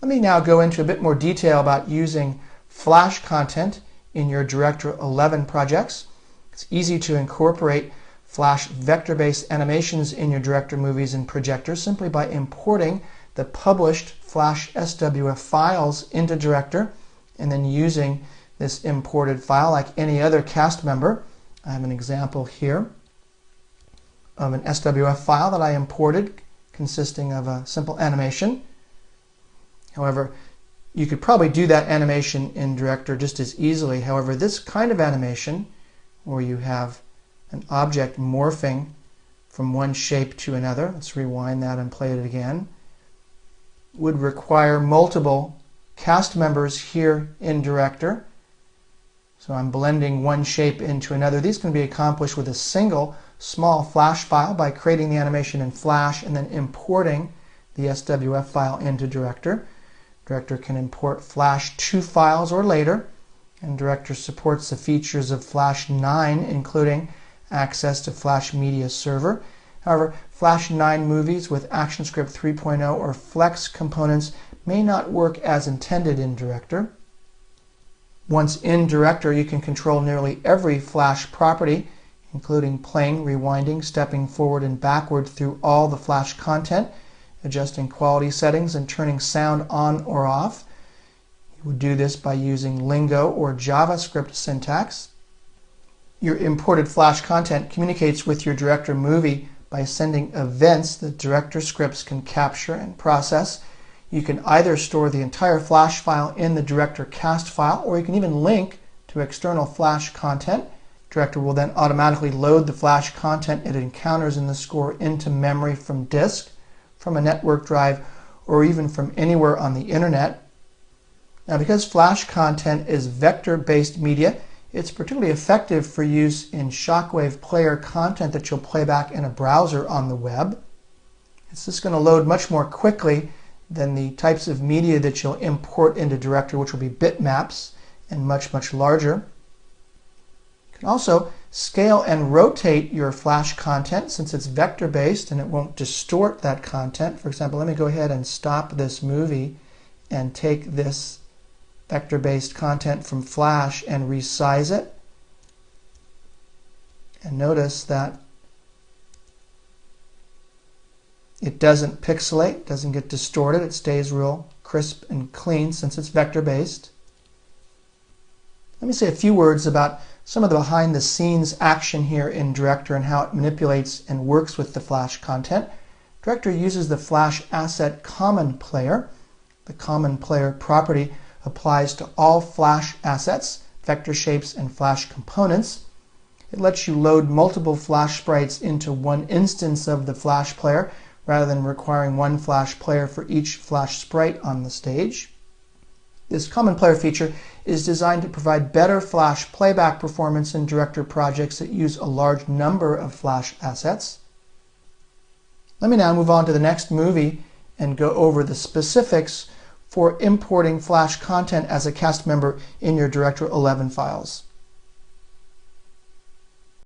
Let me now go into a bit more detail about using Flash content in your Director 11 projects. It's easy to incorporate Flash vector-based animations in your Director movies and projectors simply by importing the published Flash SWF files into Director and then using this imported file like any other cast member. I have an example here of an SWF file that I imported consisting of a simple animation. However, you could probably do that animation in Director just as easily. However, this kind of animation, where you have an object morphing from one shape to another, let's rewind that and play it again, would require multiple cast members here in Director. So I'm blending one shape into another. These can be accomplished with a single small Flash file by creating the animation in Flash and then importing the SWF file into Director. Director can import Flash 2 files or later, and Director supports the features of Flash 9, including access to Flash Media Server. However, Flash 9 movies with ActionScript 3.0 or Flex components may not work as intended in Director. Once in Director, you can control nearly every Flash property, including playing, rewinding, stepping forward and backward through all the Flash content, adjusting quality settings, and turning sound on or off. You would do this by using Lingo or JavaScript syntax. Your imported Flash content communicates with your Director movie by sending events that Director scripts can capture and process. You can either store the entire Flash file in the Director cast file, or you can even link to external Flash content. Director will then automatically load the Flash content it encounters in the score into memory from disk, from a network drive, or even from anywhere on the internet. Now, because Flash content is vector-based media, it's particularly effective for use in Shockwave player content that you'll play back in a browser on the web. It's just going to load much more quickly than the types of media that you'll import into Director, which will be bitmaps and much, much larger. You can also scale and rotate your Flash content since it's vector-based and it won't distort that content. For example, let me go ahead and stop this movie and take this vector-based content from Flash and resize it. And notice that it doesn't pixelate, doesn't get distorted. It stays real crisp and clean since it's vector-based. Let me say a few words about some of the behind-the-scenes action here in Director and how it manipulates and works with the Flash content. Director uses the Flash Asset Common Player. The Common Player property applies to all Flash assets, vector shapes, and Flash components. It lets you load multiple Flash sprites into one instance of the Flash player rather than requiring one Flash player for each Flash sprite on the stage. This Common Player feature is designed to provide better Flash playback performance in Director projects that use a large number of Flash assets. Let me now move on to the next movie and go over the specifics for importing Flash content as a cast member in your Director 11 files.